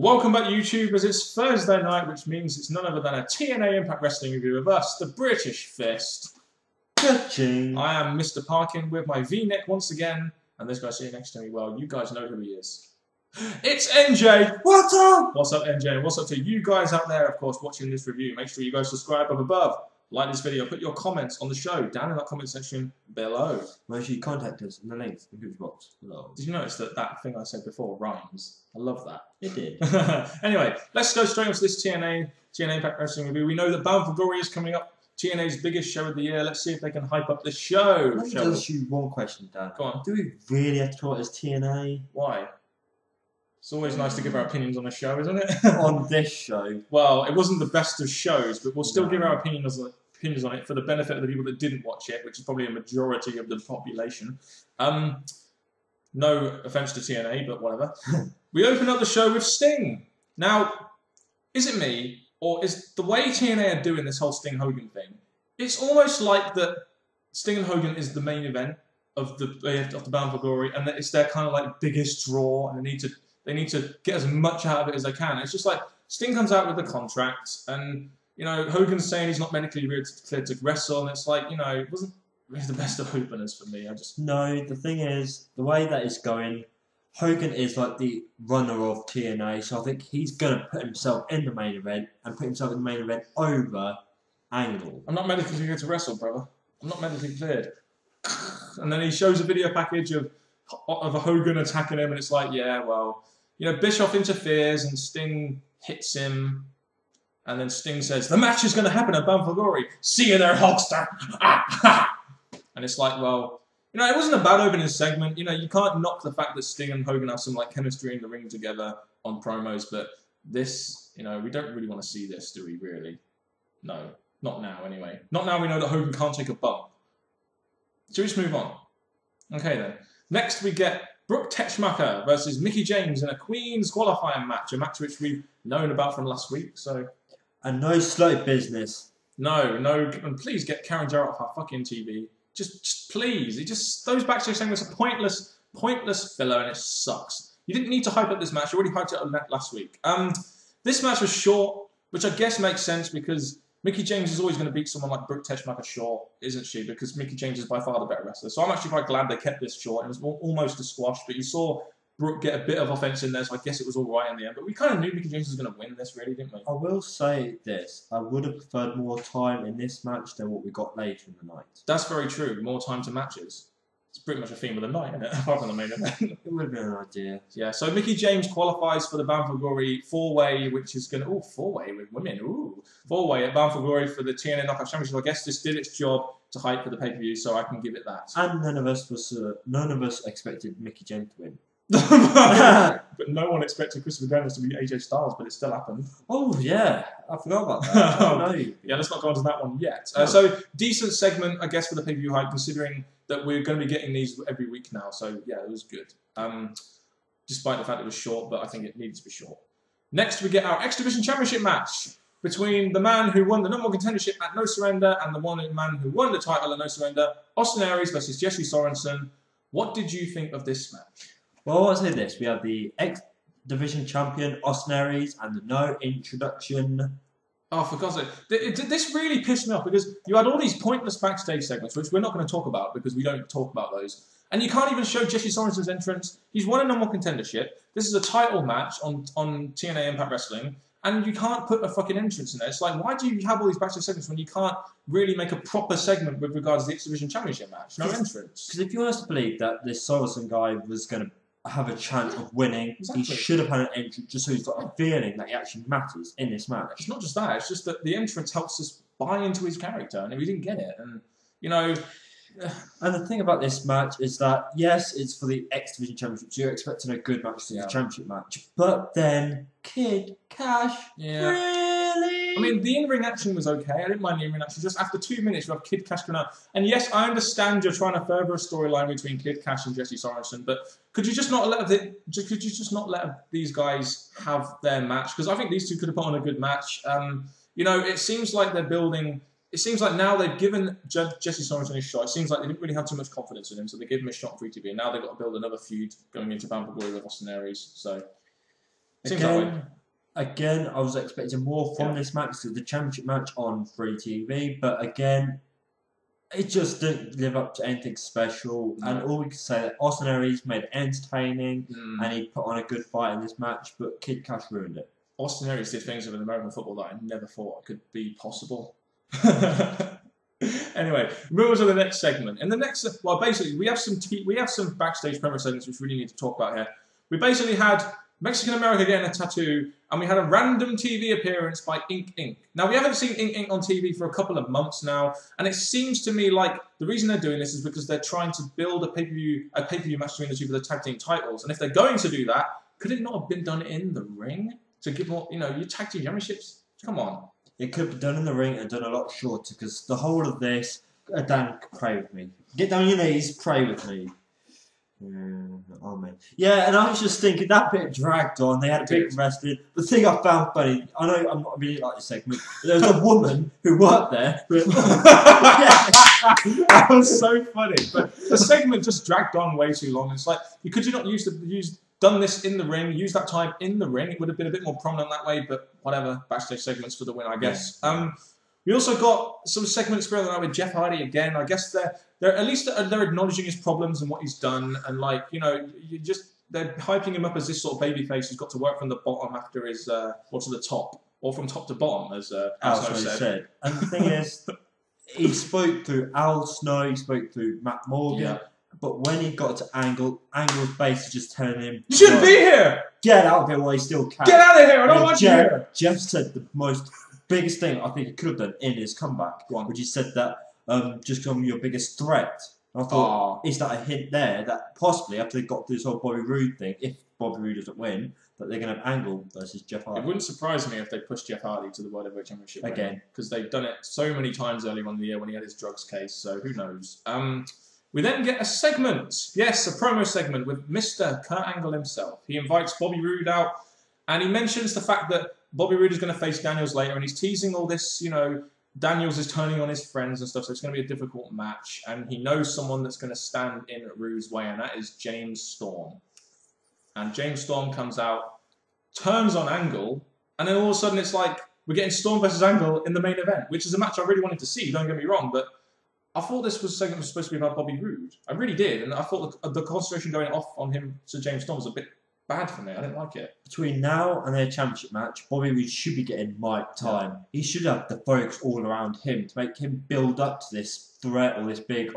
Welcome back, YouTubers. It's Thursday night, which means it's none other than a TNA Impact Wrestling review of us, the British Fist. Ka-ching. I am Mr. Parkin with my V-neck once again, and this guy sitting next to me, well, you guys know who he is. It's NJ! What's up? What's up, NJ? And what's up to you guys out there, of course, watching this review? Make sure you guys subscribe up above. Like this video, put your comments on the show down in that comment section below. Make sure you contact us in the links in the description box below. Did you notice that thing I said before rhymes? I love that. It did. Anyway, let's go straight into this TNA Impact Wrestling review. We know that Bound for Glory is coming up, TNA's biggest show of the year. Let's see if they can hype up this show. Let me just ask you one question, Dan. Go on. Do we really have to call it as TNA? Why? It's always nice to give our opinions on a show, isn't it? On this show. Well, it wasn't the best of shows, but we'll still give our opinions on it for the benefit of the people that didn't watch it, which is probably a majority of the population. No offense to TNA, but whatever. We open up the show with Sting. Now, is it me, or is the way TNA are doing this whole Sting Hogan thing? It's almost like that Sting and Hogan is the main event of the Bound for Glory, and that it's their kind of like biggest draw, and they need to get as much out of it as they can. It's just like Sting comes out with the contract, and you know Hogan's saying he's not medically cleared to wrestle, and it's like, you know, it wasn't really the best of openers for me. No, the thing is, the way that it's going, Hogan is like the runner of TNA, so I think he's going to put himself in the main event and put himself in the main event over Angle. I'm not medically cleared to wrestle, brother. I'm not medically cleared. And then he shows a video package of a Hogan attacking him, and it's like, yeah, well, you know, Bischoff interferes and Sting hits him, and then Sting says, the match is going to happen at Bound for Glory. See you there, Hulkster. And it's like, well, you know, it wasn't a bad opening segment. You know, you can't knock the fact that Sting and Hogan have some like chemistry in the ring together on promos, but this, you know, we don't really want to see this, do we, really? No, not now, anyway. Not now we know that Hogan can't take a bump. So we just move on. Okay, then. Next, we get Brooke Teschmacher versus Mickie James in a Queen's qualifying match, a match which we've known about from last week, so... And no slow business. No, and please get Karen Jarrett off our fucking TV. Just please. Those backstage segments are pointless filler, and it sucks. You didn't need to hype up this match. You already hyped it up last week. This match was short, which I guess makes sense because Mickie James is always going to beat someone like Brooke Teschmacher short, isn't she? Because Mickie James is by far the better wrestler. So I'm actually quite glad they kept this short. It was almost a squash, but you saw Brooke get a bit of offense in there, so I guess it was all right in the end. But we kind of knew Mickie James was going to win this, really, didn't we? I will say this. I would have preferred more time in this match than what we got later in the night. That's very true. More time to matches. It's pretty much a theme of the night, isn't it? Apart from the main event. It would have been an idea. Yeah, so Mickie James qualifies for the Bound for Glory 4-way, which is going to... Ooh, 4-way with women. Ooh. 4-way at Bound for Glory for the TNA Knockout Championship. I guess this did its job to hype for the pay-per-view, so I can give it that. And none of us expected Mickie James to win. But no one expected Christopher Daniels to be AJ Styles, but it still happened. Oh, yeah. I forgot about that. Oh, no. Yeah, let's not go on to that one yet. No. So, decent segment, I guess, for the pay-per-view hype, considering that we're going to be getting these every week now. So, yeah, it was good. Despite the fact it was short, but I think it needed to be short. Next, we get our X Division Championship match between the man who won the number one contendership at No Surrender and the man who won the title at No Surrender, Austin Aries versus Jesse Sorensen. What did you think of this match? Well, I'll say this. We have the X Division champion, Austin Aries, and the no introduction. Oh, for God's sake. This really pissed me off because you had all these pointless backstage segments, which we're not going to talk about because we don't talk about those. And you can't even show Jesse Sorensen's entrance. He's won a number one contendership. This is a title match on TNA Impact Wrestling. And you can't put a fucking entrance in there. It's like, why do you have all these backstage segments when you can't really make a proper segment with regards to the X Division Championship match? No entrance. Because if you want us to believe that this Sorensen guy was going to have a chance of winning, Exactly. He should have had an entrance just so he's got a feeling that he actually matters in this match. It's not just that. It's just that the entrance helps us buy into his character. And we didn't get it. And, you know... And the thing about this match is that, yes, it's for the X Division Championship, so you're expecting a good match to the championship match. But then, Kid Cash, really? I mean, the in-ring action was okay. I didn't mind the in-ring action. Just after 2 minutes, you have Kid Cash coming out. And yes, I understand you're trying to further a storyline between Kid Cash and Jesse Sorensen, but could you just not let these guys have their match? Because I think these two could have put on a good match. You know, it seems like they're building... It seems like now they've given Jesse Sorensen a shot. It seems like they didn't really have too much confidence in him, so they gave him a shot for TV. And now they've got to build another feud going into Bound for Glory with Austin Aries. So, Seems that way. Again, I was expecting more from this match, the championship match on free TV, but again, it just didn't live up to anything special. No. And all we can say that Austin Aries made it entertaining, and he put on a good fight in this match, but Kid Cash ruined it. Austin Aries did things with American football that I never thought could be possible. Anyway, move on to the next segment. In the next, well, basically, we have some backstage promo segments which we really need to talk about here. We basically had Mexican America getting a tattoo, and we had a random TV appearance by Ink Inc. Now, we haven't seen Ink Inc on TV for a couple of months now, and it seems to me like the reason they're doing this is because they're trying to build a pay-per-view match between the two for the tag team titles. And if they're going to do that, could it not have been done in the ring to give more, your tag team championships? Come on. It could be done in the ring and done a lot shorter, because the whole of this, Dan, pray with me. Get down your knees, pray with me. Oh man. Yeah, and I was just thinking that bit dragged on. They had a big wrestling. The thing I found funny, I know I'm not really like this segment, but there was a woman who worked there. That was so funny. But the segment just dragged on way too long. It's like, could you not done this in the ring, use that time in the ring? It would have been a bit more prominent that way, but whatever. Backstage segments for the win, I guess. Yeah. We also got some segments going on with Jeff Hardy again. I guess they're at least they're acknowledging his problems and what he's done, and they're hyping him up as this sort of babyface who's got to work from the bottom after his or to the top, or from top to bottom, as Snow said. And the thing is, he spoke through Al Snow, he spoke through Matt Morgan, but when he got to Angle's basically just telling him, "You shouldn't be here. Get out of here while he still can. Get out of here! I don't want you here." Jeff said the biggest thing I think he could have done in his comeback, which he said that just become your biggest threat. And I thought, is that a hint there that possibly after they got this whole Bobby Roode thing, if Bobby Roode doesn't win, that they're going to have Angle versus Jeff Hardy? It wouldn't surprise me if they pushed Jeff Hardy to the World Heavyweight Championship again, because they've done it so many times earlier on in the year when he had his drugs case. So who knows? We then get a segment, yes, a promo segment with Mr. Kurt Angle himself. He invites Bobby Roode out, and he mentions the fact that Bobby Roode is going to face Daniels later, and he's teasing all this, Daniels is turning on his friends and stuff, so it's going to be a difficult match, and he knows someone that's going to stand in Roode's way, and that is James Storm. And James Storm comes out, turns on Angle, and then all of a sudden it's like, we're getting Storm versus Angle in the main event, which is a match I really wanted to see, don't get me wrong, but I thought this segment was supposed to be about Bobby Roode. I really did, and I thought the concentration going off on him to James Storm was a bit bad for me. I didn't like it. Between now and their championship match, Bobby Roode should be getting mic time. Yeah. He should have the folks all around him to make him build up to this threat or this big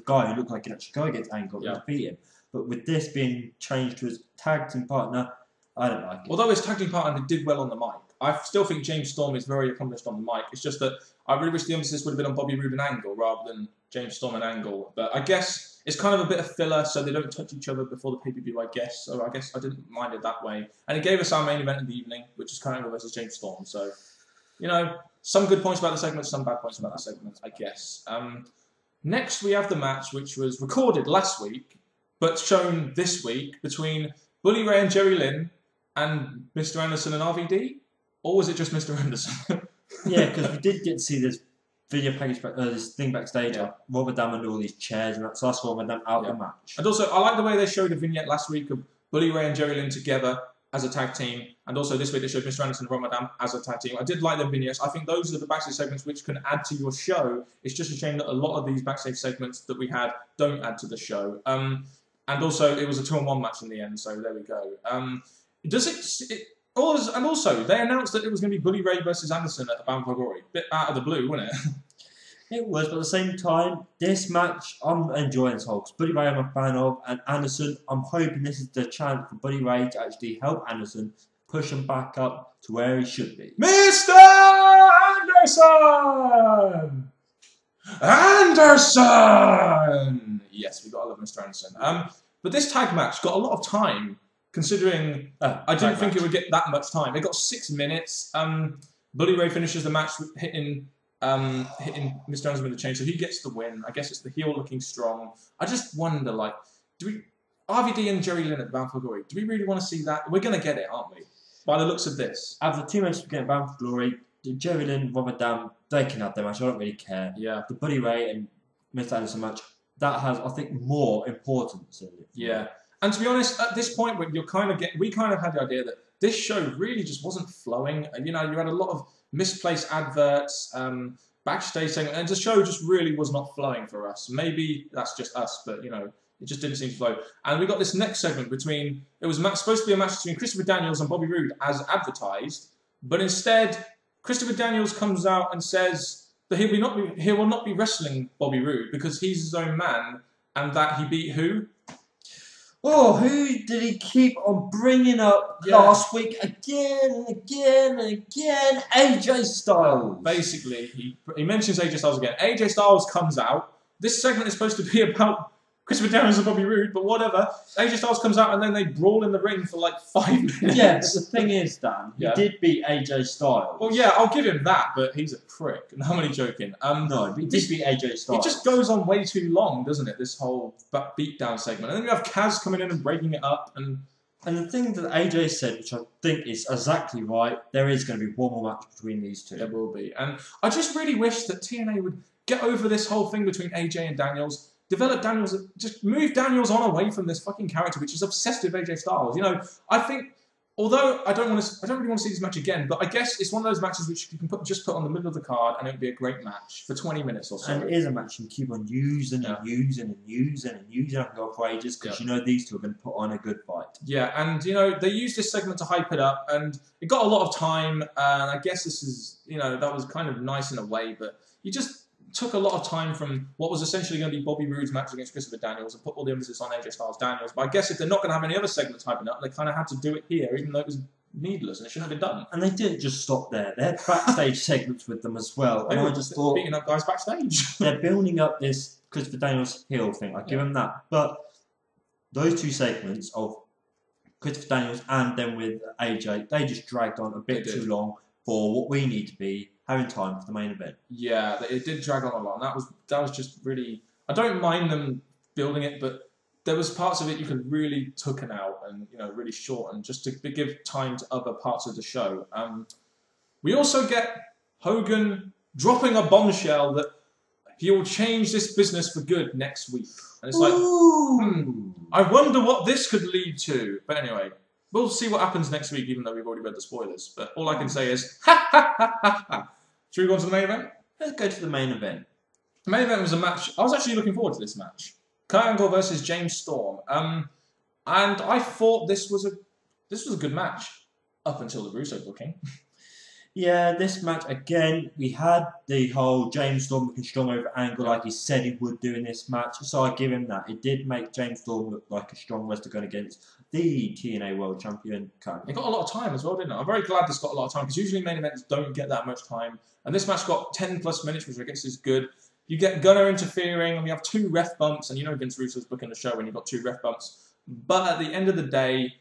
guy who looked like he could actually go against Angle and defeat him. But with this being changed to his tag team partner, I don't like it. Although his tag team partner did well on the mic, I still think James Storm is very accomplished on the mic. It's just that I really wish the emphasis would have been on Bobby Roode and Angle rather than James Storm and Angle. But I guess it's kind of a bit of filler, so they don't touch each other before the pay-per-view, I guess. So I guess I didn't mind it that way. And it gave us our main event of the evening, which is Kurt Angle versus James Storm. So, some good points about the segment, some bad points about the segment, I guess. Next, we have the match, which was recorded last week, but shown this week, between Bully Ray and Jerry Lynn and Mr. Anderson and RVD? Or was it just Mr. Anderson? Yeah, because we did get to see this video package, this thing backstage, Robert Dam and all these chairs, and that's us Robert Dam out the match. And also, I like the way they showed a vignette last week of Bully Ray and Jerry Lynn together as a tag team, and also this week they showed Mr. Anderson and Robert Dam as a tag team. I did like them vignettes. I think those are the backstage segments which can add to your show. It's just a shame that a lot of these backstage segments that we had don't add to the show. And also, it was a 2-on-1 match in the end, so there we go. And also, they announced that it was going to be Bully Ray versus Anderson at Bound for Glory. Bit out of the blue, wasn't it? It was, but at the same time, this match, I'm enjoying this whole, because Bully Ray I'm a fan of, and Anderson, I'm hoping this is the chance for Bully Ray to actually help Anderson push him back up to where he should be. Mr. Anderson! Anderson! Yes, we got to love Mr. Anderson. But this tag match got a lot of time, considering I didn't think it would get that much time. It got 6 minutes. Bully Ray finishes the match hitting Mr. Anderson with the chain, so he gets the win. I guess it's the heel looking strong. I just wonder, RVD and Jerry Lynn at Bound for Glory, do we really want to see that? We're going to get it, aren't we? By the looks of this. Out of the two matches we get Bound for Glory, Jerry Lynn, Robert Dam, they can have their match. I don't really care. Yeah. The Bully Ray and Mr. Anderson match, that has, I think, more importance in it. Yeah. And to be honest, at this point, we kind of had the idea that this show really just wasn't flowing. You know, you had a lot of misplaced adverts, backstage segment, and the show just really was not flowing for us. Maybe that's just us, but you know, it just didn't seem to flow. And we got this next segment between, it was supposed to be a match between Christopher Daniels and Bobby Roode as advertised, but instead, Christopher Daniels comes out and says that he will not be wrestling Bobby Roode because he's his own man, and that he beat who? Oh, who did he keep on bringing up last week again and again and again? AJ Styles. Basically, he mentions AJ Styles again. AJ Styles comes out. This segment is supposed to be about Christopher Daniels and Bobby Roode, but whatever. AJ Styles comes out and then they brawl in the ring for like 5 minutes. Yeah, but the thing is, Dan, he did beat AJ Styles. Well, yeah, I'll give him that, but he's a prick. No, I'm only joking. No, but he did beat AJ Styles. It just goes on way too long, doesn't it, this whole beatdown segment. And then you have Kaz coming in and breaking it up. And the thing that AJ said, which I think is exactly right, there is going to be one more match between these two. There will be. And I just really wish that TNA would get over this whole thing between AJ and Daniels. Develop Daniels, just move Daniels on away from this fucking character, which is obsessed with AJ Styles. You know, I think, although I don't really want to see this match again, but I guess it's one of those matches which you can just put on the middle of the card and it would be a great match for 20 minutes or so. And it is a match you keep on using and using and using and using and go for ages because you know these two are going to put on a good fight. Yeah, and you know, they used this segment to hype it up and it got a lot of time, and I guess this is, you know, that was kind of nice in a way, but you just took a lot of time from what was essentially going to be Bobby Roode's match against Christopher Daniels and put all the emphasis on AJ Styles Daniels. But I guess if they're not going to have any other segments hyping up, they kind of had to do it here, even though it was needless and it shouldn't have been done. And they didn't just stop there. They had backstage segments with them as well. They and were I just thought, beating up guys backstage. They're building up this Christopher Daniels heel thing. I give them that. But those two segments of Christopher Daniels and then with AJ, they just dragged on a bit too long for what we need to be having time for the main event. Yeah, it did drag on a lot. And that was just really... I don't mind them building it, but there was parts of it you could really tucken out and, you know, really shorten just to give time to other parts of the show. We also get Hogan dropping a bombshell that he will change this business for good next week. And it's like, I wonder what this could lead to. But anyway, we'll see what happens next week, even though we've already read the spoilers. But all I can say is, ha ha ha ha ha. Should we go on to the main event? Let's go to the main event. The main event was a match. I was actually looking forward to this match. Kurt Angle versus James Storm. And I thought this was a good match up until the Russo booking. Yeah, this match again, we had the whole James Storm looking strong over Angle like he said he would do in this match. So I give him that. It did make James Storm look like a strong wrestler going against the TNA World Champion. It got a lot of time as well, didn't it? I'm very glad this got a lot of time because usually main events don't get that much time. And this match got 10 plus minutes, which I guess is good. You get Gunner interfering, and we have 2 ref bumps, and you know Vince Russo's booking the show when you've got 2 ref bumps. But at the end of the day,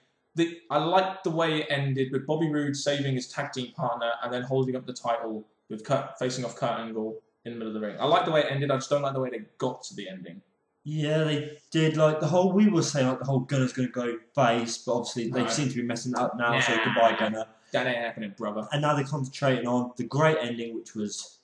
I liked the way it ended with Bobby Roode saving his tag team partner and then holding up the title with facing off Kurt Angle in the middle of the ring. I like the way it ended. I just don't like the way they got to the ending. Yeah, they did. Like the whole, we were saying like the whole Gunner's going to go face, but obviously they seem to be messing it up now. So goodbye, Gunner. That ain't happening, brother. And now they're concentrating on the great ending, which was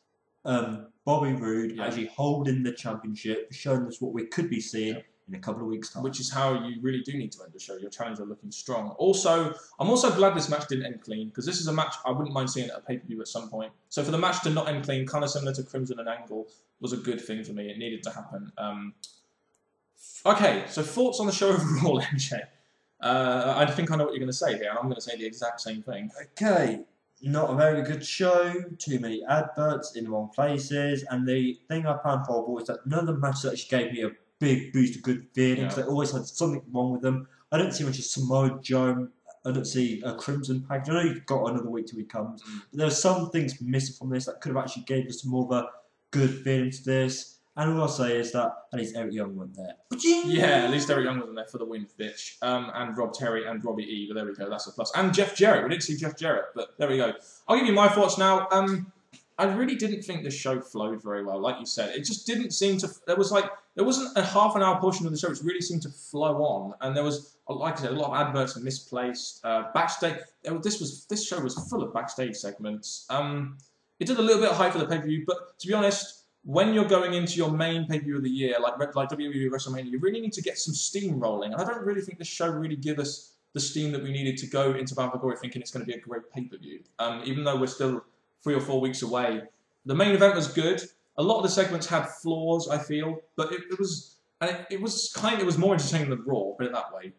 Bobby Roode actually holding the championship, showing us what we could be seeing in a couple of weeks' time. Which is how you really do need to end the show. Your challenger looking strong. Also, I'm also glad this match didn't end clean, because this is a match I wouldn't mind seeing at a pay-per-view at some point. So for the match to not end clean, kind of similar to Crimson and Angle, was a good thing for me. It needed to happen. Okay, so thoughts on the show overall, MJ? I think I know what you're going to say here, and I'm going to say the exact same thing. Okay, not a very good show, too many adverts in the wrong places, and the thing I found horrible is that none of the matches actually gave me a big boost of good feelings. They always had something wrong with them. I don't see much of Samoa Joe. I don't see a Crimson package. I know you've got another week till he comes. But there are some things missing from this that could have actually gave us more of a good feeling to this. And all I'll say is that at least Eric Young went there. Yeah, at least Eric Young wasn't there for the win, bitch. And Rob Terry and Robbie E. But there we go, that's a plus. And Jeff Jarrett. We didn't see Jeff Jarrett, but there we go. I'll give you my thoughts now. I really didn't think the show flowed very well, like you said. It just didn't seem to... There wasn't a half an hour portion of the show which really seemed to flow on. And there was, like I said, a lot of adverts misplaced. Backstage... This show was full of backstage segments. It did a little bit of hype for the pay-per-view, but to be honest, when you're going into your main pay-per-view of the year, like WWE WrestleMania, you really need to get some steam rolling. And I don't really think this show really gave us the steam that we needed to go into Bound for Glory thinking it's going to be a great pay-per-view. Even though we're still 3 or 4 weeks away. The main event was good. A lot of the segments had flaws, I feel, but it was more entertaining than Raw, put it that way.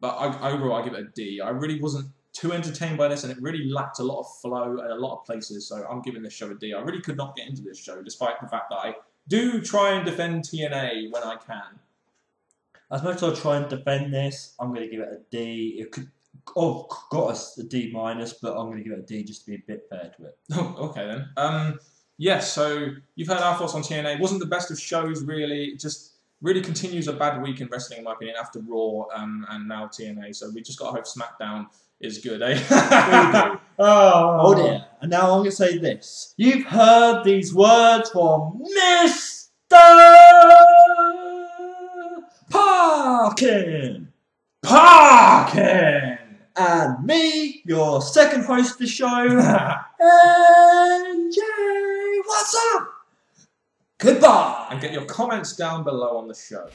But overall, I give it a D. I really wasn't too entertained by this, and it really lacked a lot of flow at a lot of places, so I'm giving this show a D. I really could not get into this show, despite the fact that I do try and defend TNA when I can. As much as I try and defend this, I'm going to give it a D. It could have got us a D-, but I'm going to give it a D just to be a bit fair to it. Oh, okay then. Yes, so you've heard our thoughts on TNA. It wasn't the best of shows, really. It just really continues a bad week in wrestling, in my opinion, after Raw and now TNA. So we just got to hope SmackDown is good, eh? Oh dear. And now I'm going to say this. You've heard these words from Mr. Parkin! And me, your second host of the show, NJ. What's up? Goodbye. And get your comments down below on the show.